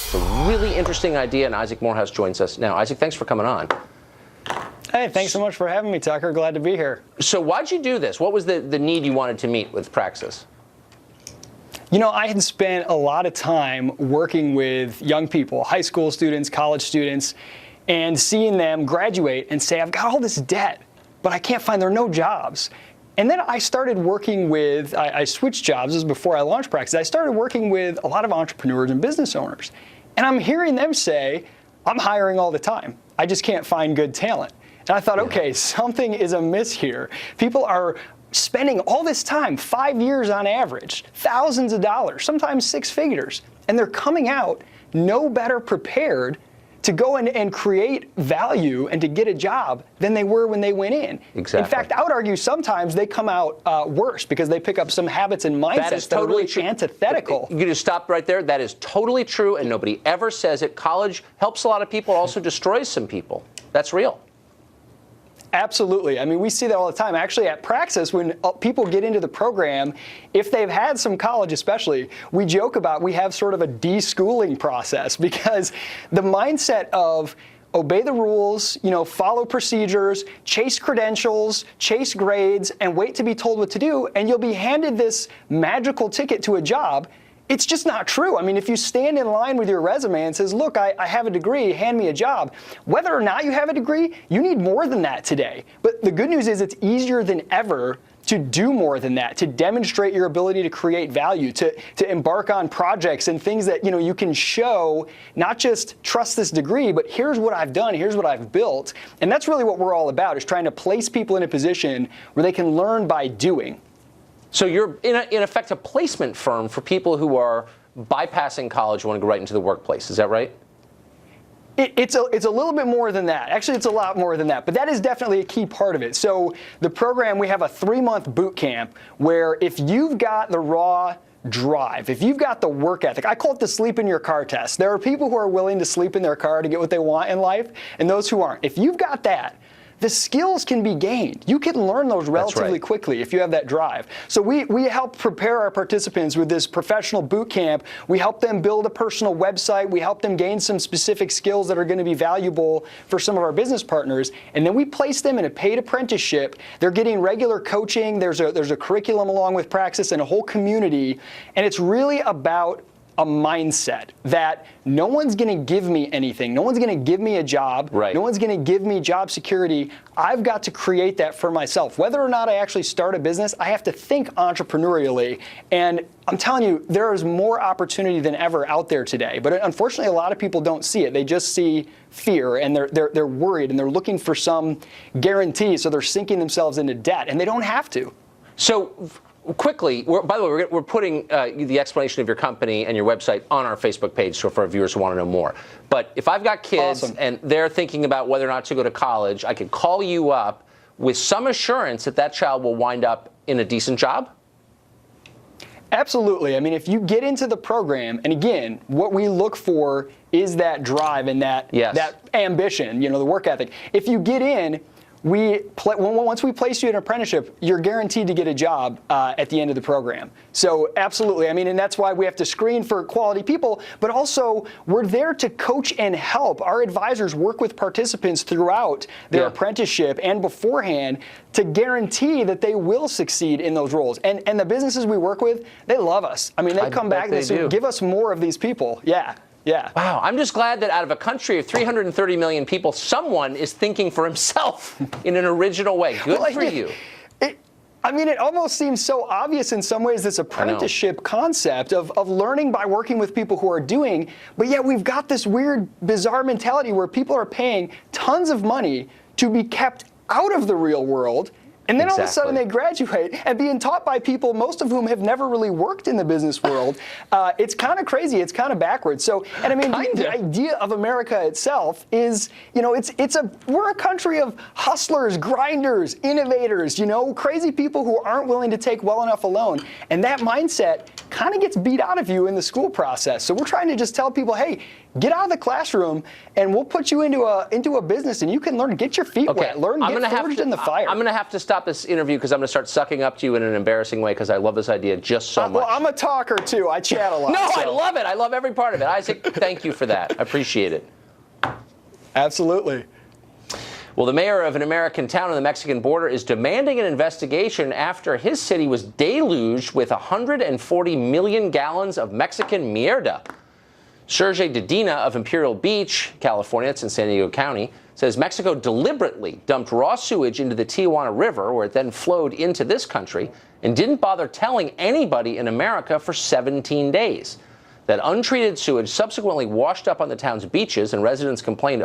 It's a really interesting idea, and Isaac Morehouse joins us now. Isaac, thanks for coming on. Hey, thanks so much for having me, Tucker. Glad to be here. So why'd you do this? What was the need you wanted to meet with Praxis? You know, I had spent a lot of time working with young people, high school students, college students, and seeing them graduate and say, I've got all this debt, but I can't find, there are no jobs. And then I started working with, I switched jobs, this was before I launched Praxis. I started working with a lot of entrepreneurs and business owners. And I'm hearing them say, I'm hiring all the time. I just can't find good talent. And I thought, okay, something is amiss here. People are spending all this time, 5 years on average, thousands of dollars, sometimes 6 figures, and they're coming out no better prepared to go and create value and to get a job than they were when they went in. Exactly. In fact, I would argue sometimes they come out worse because they pick up some habits and mindsets that are really antithetical. You just stop right there. That is totally true, and nobody ever says it. College helps a lot of people, also destroys some people. That's real. Absolutely. I mean, we see that all the time. Actually, at Praxis, when people get into the program, if they've had some college especially, we joke about we have sort of a de-schooling process because the mindset of obey the rules, you know, follow procedures, chase credentials, chase grades, and wait to be told what to do, and you'll be handed this magical ticket to a job. It's just not true. I mean, if you stand in line with your resume and says, look, I have a degree, hand me a job, whether or not you have a degree, you need more than that today. But the good news is it's easier than ever to do more than that, to demonstrate your ability to create value, to embark on projects and things that, you know, you can show, not just trust this degree, but here's what I've done, here's what I've built. And that's really what we're all about, is trying to place people in a position where they can learn by doing. So you're, in effect, a placement firm for people who are bypassing college and want to go right into the workplace. Is that right? It's a little bit more than that. Actually, it's a lot more than that. But that is definitely a key part of it. So the program, we have a 3-month boot camp where if you've got the raw drive, if you've got the work ethic, I call it the sleep in your car test. There are people who are willing to sleep in their car to get what they want in life, and those who aren't. If you've got that, the skills can be gained. You can learn those relatively quickly if you have that drive. So we help prepare our participants with this professional boot camp. We help them build a personal website. We help them gain some specific skills that are going to be valuable for some of our business partners. And then we place them in a paid apprenticeship. They're getting regular coaching. There's a curriculum along with Praxis and a whole community. And it's really about a mindset that no one's going to give me anything. No one's going to give me a job. Right. No one's going to give me job security. I've got to create that for myself. Whether or not I actually start a business, I have to think entrepreneurially. And I'm telling you, there is more opportunity than ever out there today. But unfortunately, a lot of people don't see it. They just see fear, and they're worried, and they're looking for some guarantee, so they're sinking themselves into debt, and they don't have to. So quickly, by the way, we're putting the explanation of your company and your website on our Facebook page, so for our viewers who want to know more. But if I've got kids and they're thinking about whether or not to go to college, I could call you up with some assurance that that child will wind up in a decent job? Absolutely. I mean, if you get into the program, and again, what we look for is that drive and that ambition, you know, the work ethic. If you get in, once we place you in an apprenticeship, you're guaranteed to get a job at the end of the program. So absolutely. I mean, and that's why we have to screen for quality people, but also we're there to coach and help. Our advisors work with participants throughout their apprenticeship and beforehand to guarantee that they will succeed in those roles. And the businesses we work with, they love us. I mean, they come back and they say, give us more of these people. Yeah. Yeah. Wow. I'm just glad that out of a country of 330 million people, someone is thinking for himself in an original way. Good for you. I mean, it almost seems so obvious in some ways, this apprenticeship concept of learning by working with people who are doing, but yet we've got this weird, bizarre mentality where people are paying tons of money to be kept out of the real world. And then all of a sudden they graduate and being taught by people, most of whom have never really worked in the business world. It's kind of crazy. It's kind of backwards. So, and I mean, the idea of America itself is, you know, we're a country of hustlers, grinders, innovators, you know, crazy people who aren't willing to take well enough alone. And that mindset kind of gets beat out of you in the school process. So we're trying to just tell people, hey, get out of the classroom and we'll put you into a business and you can learn, get your feet wet, learn, get forged in the fire. I'm going to have to stop this interview because I'm going to start sucking up to you in an embarrassing way because I love this idea just so much. Well, I'm a talker too. I chat a lot. No, so. I love it. I love every part of it. Isaac, thank you for that. I appreciate it. Absolutely. Well, the mayor of an American town on the Mexican border is demanding an investigation after his city was deluged with 140 million gallons of Mexican mierda. Sergey Dedina of Imperial Beach, California, it's in San Diego County, says Mexico deliberately dumped raw sewage into the Tijuana River, where it then flowed into this country, and didn't bother telling anybody in America for 17 days. That untreated sewage subsequently washed up on the town's beaches, and residents complained